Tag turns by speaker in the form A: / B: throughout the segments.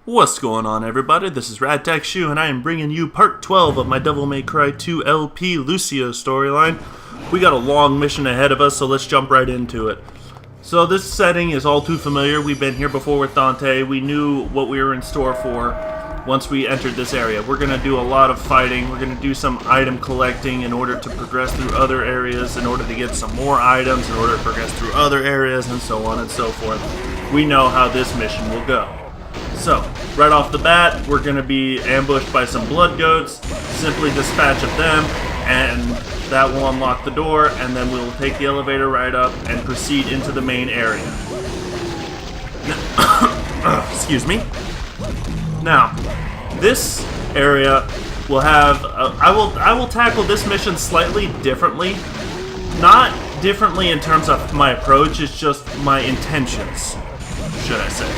A: What's going on, everybody? This is RadTechShoe, and I am bringing you part 12 of my Devil May Cry 2 LP Lucia storyline. We got a long mission ahead of us, so let's jump right into it. So this setting is all too familiar. We've been here before with Dante. We knew what we were in store for once we entered this area. We're going to do a lot of fighting. We're going to do some item collecting in order to progress through other areas, in order to get some more items, in order to progress through other areas, and so on and so forth. We know how this mission will go. So, right off the bat, we're going to be ambushed by some blood goats. Simply dispatch of them, and that will unlock the door, and then we'll take the elevator right up and proceed into the main area. Excuse me. Now, this area will have... I will tackle this mission slightly differently. Not differently in terms of my approach, it's just my intentions, should I say.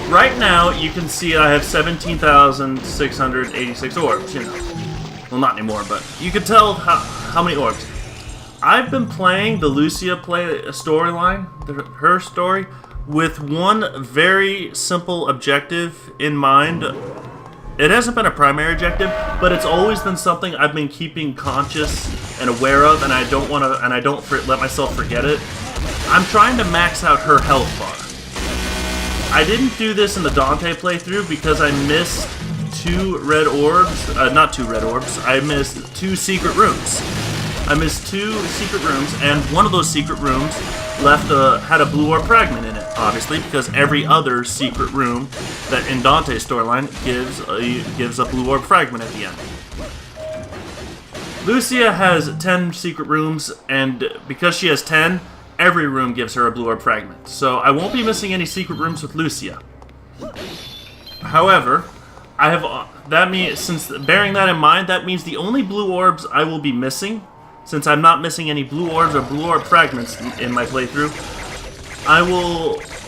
A: Right now, you can see I have 17,686 orbs, Well, not anymore, but you can tell how many orbs. I've been playing the Lucia storyline, her story, with one very simple objective in mind. It hasn't been a primary objective, but it's always been something I've been keeping conscious and aware of, and I don't let myself forget it. I'm trying to max out her health bar. I didn't do this in the Dante playthrough because I missed two red orbs. Not two red orbs. I missed two secret rooms. And one of those secret rooms had a blue orb fragment in it, obviously, because every other secret room that in Dante's storyline gives a blue orb fragment at the end. Lucia has 10 secret rooms, and because she has 10, every room gives her a blue orb fragment, so I won't be missing any secret rooms with Lucia. However, bearing that in mind, that means the only blue orbs I will be missing, since I'm not missing any blue orbs or blue orb fragments in my playthrough,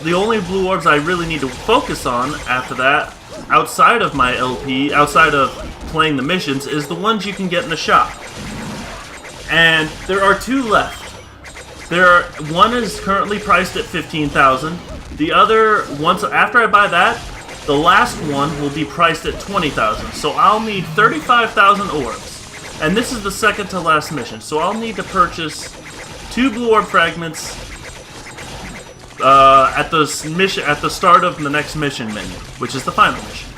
A: the only blue orbs I really need to focus on after that, outside of my LP, outside of playing the missions, is the ones you can get in the shop. And there are two left. One is currently priced at 15,000. The other, after I buy that, the last one will be priced at 20,000. So I'll need 35,000 orbs. And this is the second to last mission. So I'll need to purchase 2 blue orb fragments at the start of the next mission menu, which is the final mission.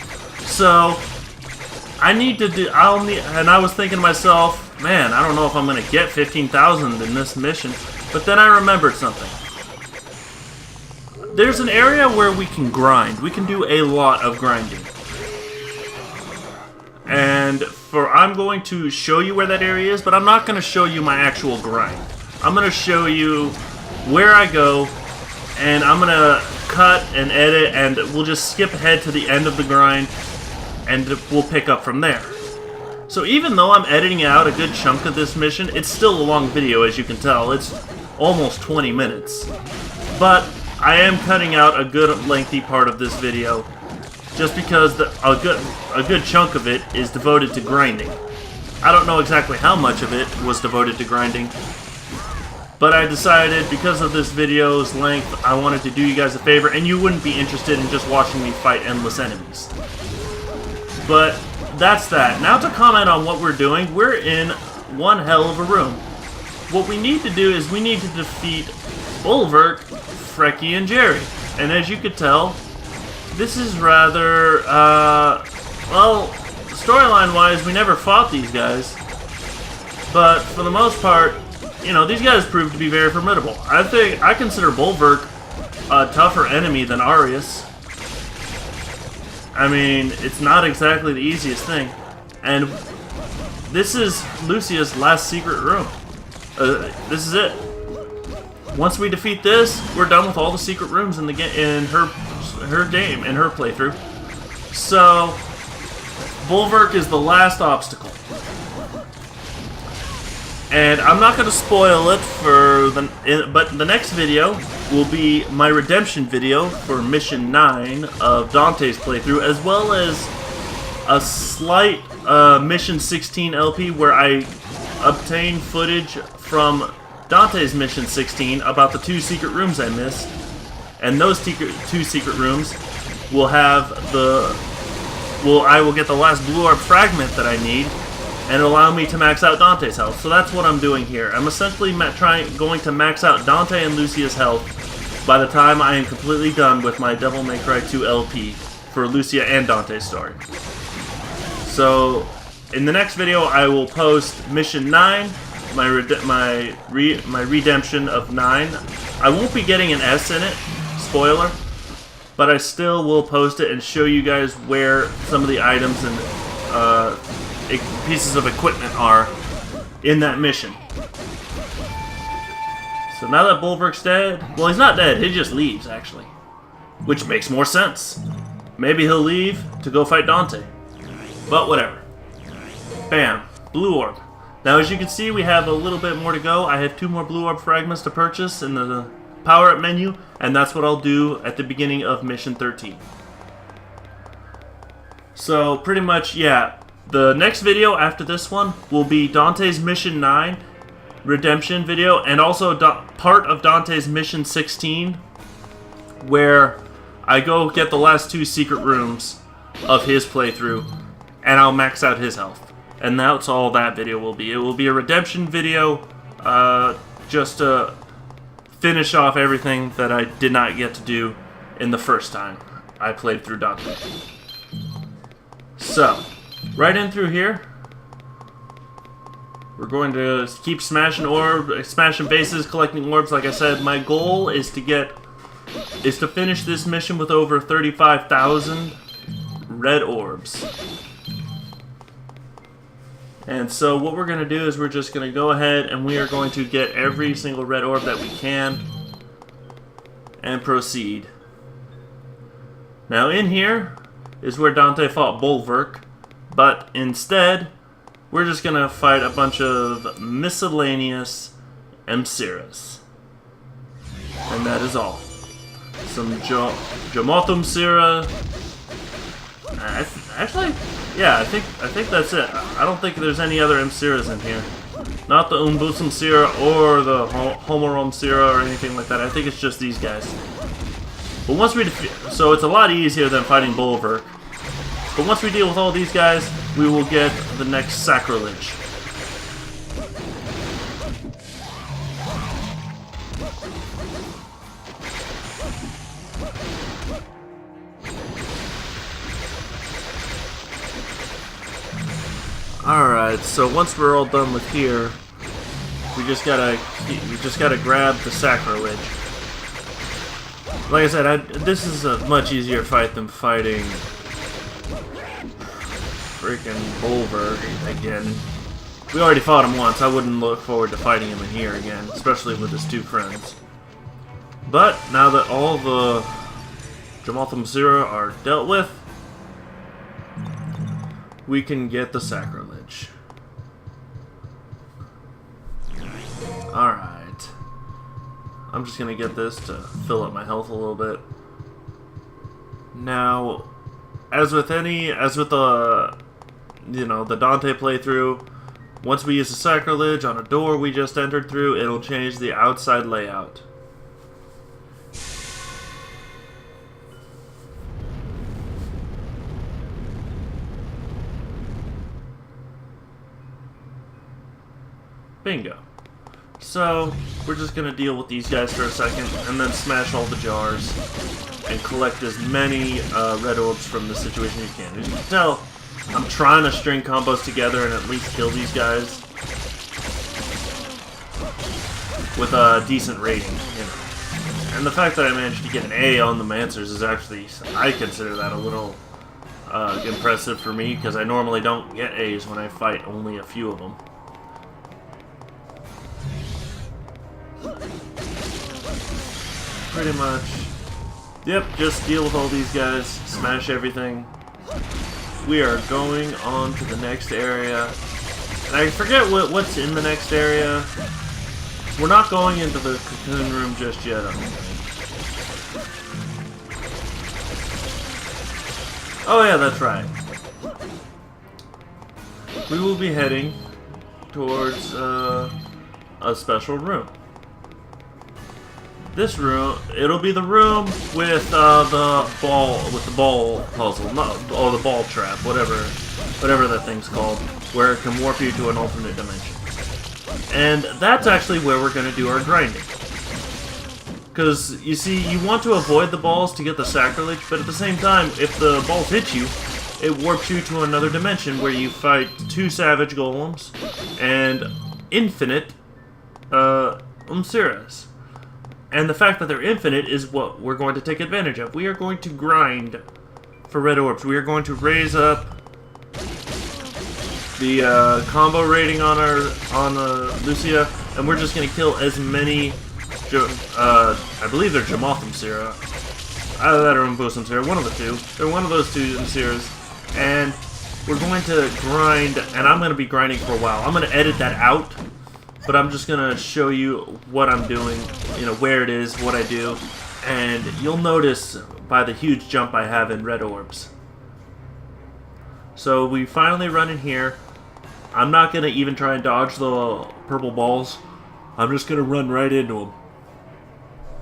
A: So I was thinking to myself, man, I don't know if I'm going to get 15,000 in this mission. But then I remembered something. There's an area where we can grind. We can do a lot of grinding. And I'm going to show you where that area is, but I'm not going to show you my actual grind. I'm going to show you where I go, and I'm going to cut and edit, and we'll just skip ahead to the end of the grind, and we'll pick up from there. So even though I'm editing out a good chunk of this mission, it's still a long video, as you can tell. It's almost 20 minutes. But I am cutting out a good lengthy part of this video, just because a good chunk of it is devoted to grinding. I don't know exactly how much of it was devoted to grinding, but I decided because of this video's length, I wanted to do you guys a favor, and you wouldn't be interested in just watching me fight endless enemies. But that's that. Now to comment on what we're doing, we're in one hell of a room. What we need to do is we need to defeat Bulwark, Frecky, and Jerry. And as you could tell, this is rather, well, storyline-wise, we never fought these guys. But for the most part, these guys proved to be very formidable. I consider Bulwark a tougher enemy than Arius. I mean, it's not exactly the easiest thing. And this is Lucia's last secret room. This is it. Once we defeat this, we're done with all the secret rooms in her playthrough. So, Bulwark is the last obstacle. And I'm not going to spoil it but the next video will be my redemption video for Mission 9 of Dante's playthrough, as well as a slight Mission 16 LP where I obtain footage from Dante's Mission 16 about the 2 secret rooms I missed, and those two secret rooms I will get the last blue orb fragment that I need, and allow me to max out Dante's health. So that's what I'm doing here. I'm essentially going to max out Dante and Lucia's health by the time I am completely done with my Devil May Cry 2 LP for Lucia and Dante's story. So in the next video, I will post Mission 9, my redemption of 9. I won't be getting an S in it, spoiler, but I still will post it and show you guys where some of the items and pieces of equipment are in that mission. So now that Bulwark's dead, well, he's not dead, he just leaves, actually. Which makes more sense. Maybe he'll leave to go fight Dante. But whatever. Bam. Blue orb. Now, as you can see, we have a little bit more to go. I have 2 more blue orb fragments to purchase in the power-up menu, and that's what I'll do at the beginning of Mission 13. So, pretty much, yeah. The next video after this one will be Dante's Mission 9 redemption video, and also part of Dante's Mission 16, where I go get the last 2 secret rooms of his playthrough, and I'll max out his health. And that's all that video will be. It will be a redemption video, just to finish off everything that I did not get to do in the first time I played through Dante. So, right in through here, we're going to keep smashing bases, collecting orbs. Like I said, my goal is to finish this mission with over 35,000 red orbs. And so what we're going to do is we're just going to go ahead and we are going to get every single red orb that we can and proceed. Now in here is where Dante fought Bulwark, but instead we're just going to fight a bunch of miscellaneous Emsiras. And that is all. Some Jomothum Sira. Actually, yeah, I think that's it. I don't think there's any other Emsiras in here. Not the Umbusum Sira or the Homorom Sira or anything like that. I think it's just these guys. But once we so it's a lot easier than fighting Bulwark. But once we deal with all these guys, we will get the next sacrilege. Alright, so once we're all done with here, we just gotta grab the sacrilege. Like I said, this is a much easier fight than fighting freaking Bulwark again. We already fought him once. I wouldn't look forward to fighting him in here again, especially with his 2 friends. But now that all the Jomothum Sira are dealt with, we can get the sacrilege. Alright. I'm just gonna get this to fill up my health a little bit. Now, as with the the Dante playthrough, once we use the sacrilege on a door we just entered through, it'll change the outside layout. Bingo. So, we're just gonna deal with these guys for a second, and then smash all the jars, and collect as many red orbs from the situation you can. As you can tell, I'm trying to string combos together and at least kill these guys with a decent rating, you know. And the fact that I managed to get an A on the Mancers is actually, I consider that a little impressive for me, because I normally don't get A's when I fight only a few of them. Pretty much. Yep, just deal with all these guys, smash everything. We are going on to the next area. And I forget what's in the next area. We're not going into the cocoon room just yet, I don't think. Oh yeah, that's right. We will be heading towards a special room. This room, it'll be the room with the ball puzzle, or the ball trap, whatever that thing's called, where it can warp you to an alternate dimension. And that's actually where we're going to do our grinding. Because, you see, you want to avoid the balls to get the sacrilege, but at the same time, if the balls hit you, it warps you to another dimension where you fight 2 savage golems and infinite Umsiras. And the fact that they're infinite is what we're going to take advantage of. We are going to grind for red orbs. We are going to raise up the combo rating on Lucia, and we're just going to kill as many. I believe they're Jamoth Sira. Either that or Umbosom Sira, one of the two. They're one of those two Siras. And we're going to grind, and I'm going to be grinding for a while. I'm going to edit that out, but I'm just going to show you what I'm doing, you know, where it is, what I do. And you'll notice by the huge jump I have in red orbs. So we finally run in here. I'm not going to even try and dodge the purple balls. I'm just going to run right into them.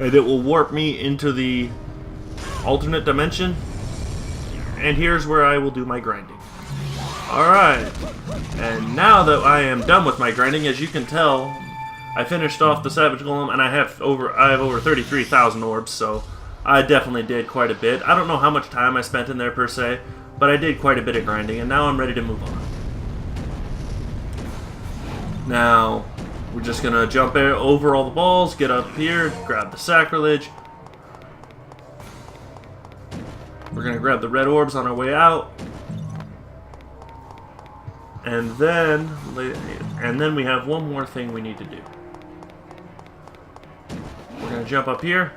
A: And it will warp me into the alternate dimension. And here's where I will do my grinding. Alright. And now that I am done with my grinding, as you can tell, I finished off the Savage Golem, and I have over 33,000 orbs, so I definitely did quite a bit. I don't know how much time I spent in there per se, but I did quite a bit of grinding, and now I'm ready to move on. Now, we're just going to jump over all the balls, get up here, grab the sacrilege. We're going to grab the red orbs on our way out. And then we have one more thing we need to do. We're going to jump up here.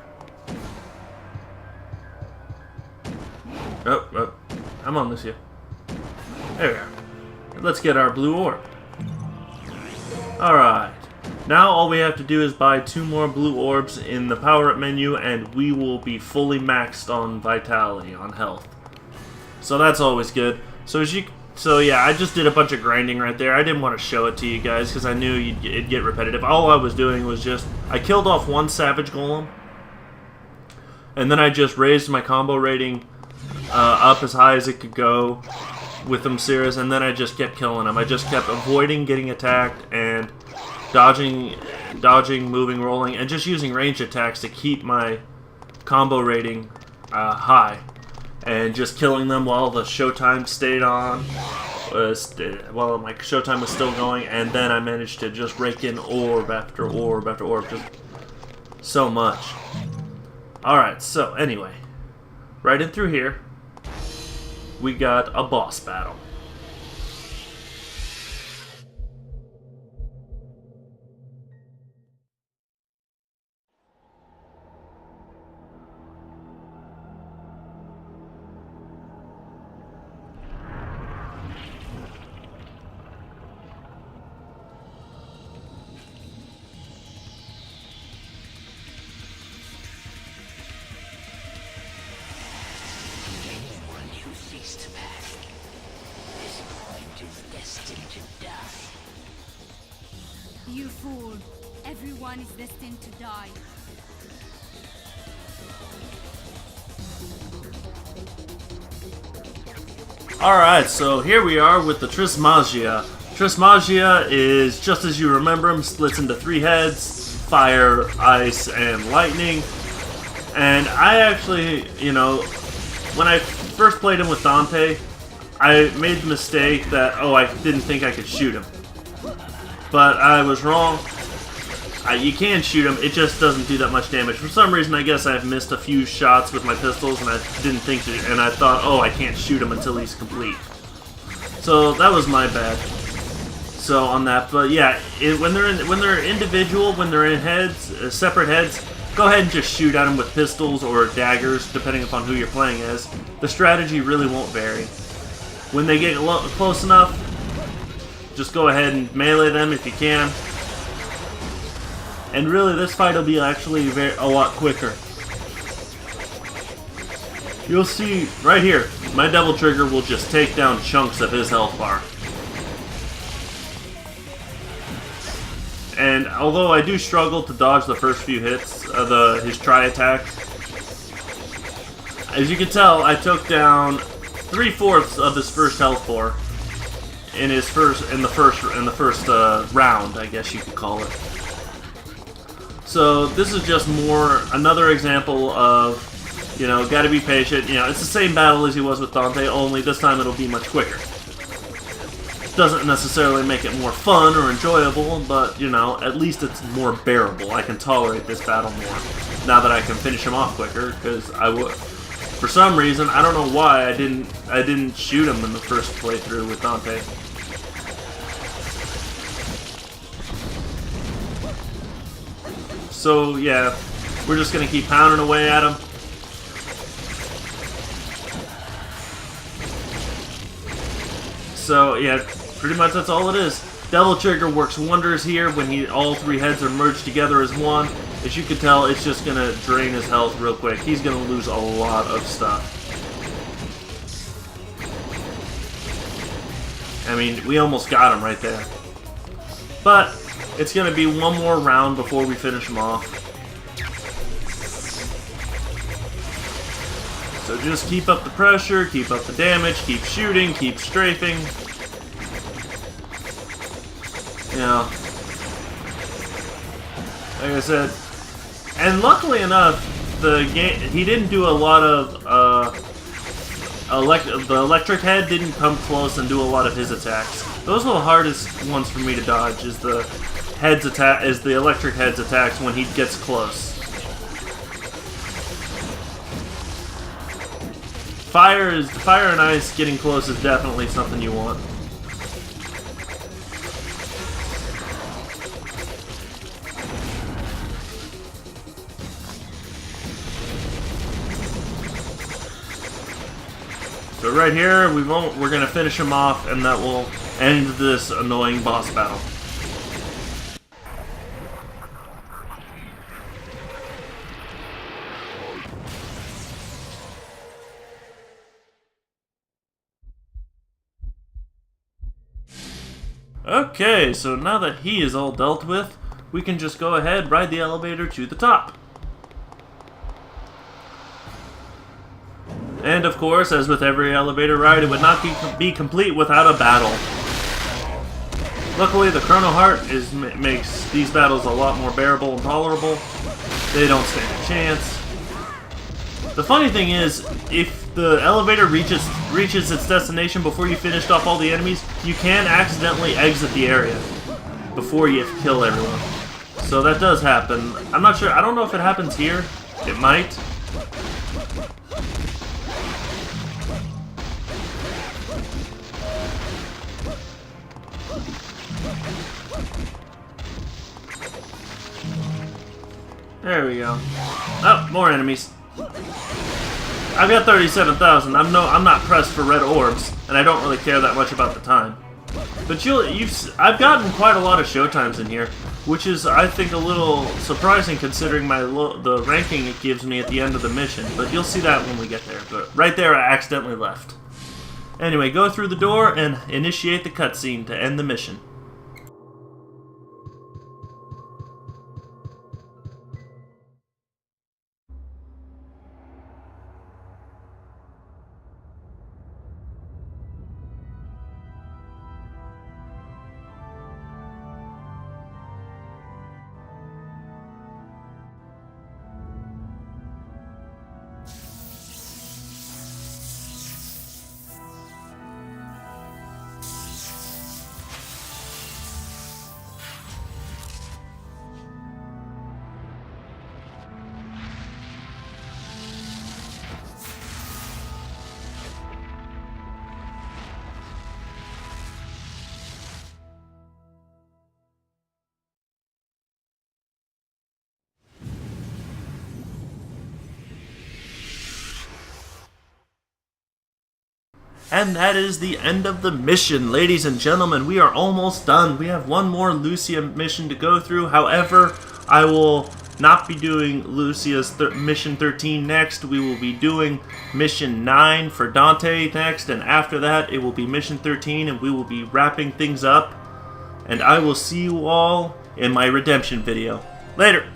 A: Oh, I'm on Lucia. There we are. Let's get our blue orb. Alright. Now all we have to do is buy 2 more blue orbs in the power-up menu, and we will be fully maxed on vitality, on health. So that's always good. So yeah, I just did a bunch of grinding right there. I didn't want to show it to you guys because I knew it'd get repetitive. All I was doing was I killed off 1 Savage Golem, and then I just raised my combo rating up as high as it could go with them Siras, and then I just kept killing them. I just kept avoiding getting attacked and dodging, moving, rolling, and just using ranged attacks to keep my combo rating high. And just killing them while the showtime stayed on, while my showtime was still going, and then I managed to just rake in orb after orb after orb, just so much. Alright, so anyway, right in through here, we got a boss battle.
B: You fool! Everyone is destined to die.
A: Alright, so here we are with the Trismagia. Trismagia is, just as you remember him, splits into 3 heads: fire, ice, and lightning. And I actually, you know, when I first played him with Dante, I made the mistake that, I didn't think I could shoot him. But I was wrong. You can shoot him, it just doesn't do that much damage. For some reason, I guess I've missed a few shots with my pistols, and I didn't think to, and I thought, I can't shoot him until he's complete. So that was my bad. So on that, but yeah, when they're individual, when they're in heads, separate heads, go ahead and just shoot at them with pistols or daggers, depending upon who you're playing as. The strategy really won't vary. When they get close enough, just go ahead and melee them if you can. And really, this fight will be actually a lot quicker. You'll see right here, my double trigger will just take down chunks of his health bar. And although I do struggle to dodge the first few hits of his tri-attack, As you can tell, I took down 3/4 of his first health bar in the first round, I guess you could call it. So this is just another example of, you know, gotta be patient. You know, it's the same battle as he was with Dante, only this time it'll be much quicker. Doesn't necessarily make it more fun or enjoyable, but, you know, at least it's more bearable. I can tolerate this battle more now that I can finish him off quicker, because for some reason, I don't know why I didn't shoot him in the first playthrough with Dante. So yeah, we're just gonna keep pounding away at him. So yeah, pretty much that's all it is. Devil Trigger works wonders here when all three heads are merged together as one. As you can tell, it's just gonna drain his health real quick. He's gonna lose a lot of stuff. I mean, we almost got him right there. But it's gonna be one more round before we finish him off. So just keep up the pressure, keep up the damage, keep shooting, keep strafing. You know, like I said, and luckily enough, he didn't do a lot of the electric head didn't come close and do a lot of his attacks. Those are the hardest ones for me to dodge. Is the electric head's attacks when he gets close. Fire and ice getting close is definitely something you want. So right here, we're gonna finish him off, and that will end this annoying boss battle. Okay, so now that he is all dealt with, we can just go ahead, ride the elevator to the top. And of course, as with every elevator ride, it would not be complete without a battle. Luckily, the Chrono Heart makes these battles a lot more bearable and tolerable. They don't stand a chance. The funny thing is, if the elevator reaches its destination before you finished off all the enemies, you can accidentally exit the area before you kill everyone. So that does happen. I'm not sure. I don't know if it happens here. It might. There we go. Oh, more enemies. I've got 37,000. I'm not pressed for red orbs, and I don't really care that much about the time. But I've gotten quite a lot of showtimes in here, which is, I think, a little surprising considering the ranking it gives me at the end of the mission. But you'll see that when we get there. But right there, I accidentally left. Anyway, go through the door and initiate the cutscene to end the mission. And that is the end of the mission, ladies and gentlemen. We are almost done. We have one more Lucia mission to go through. However, I will not be doing Lucia's mission 13 next. We will be doing mission 9 for Dante next. And after that, it will be mission 13, and we will be wrapping things up. And I will see you all in my redemption video. Later!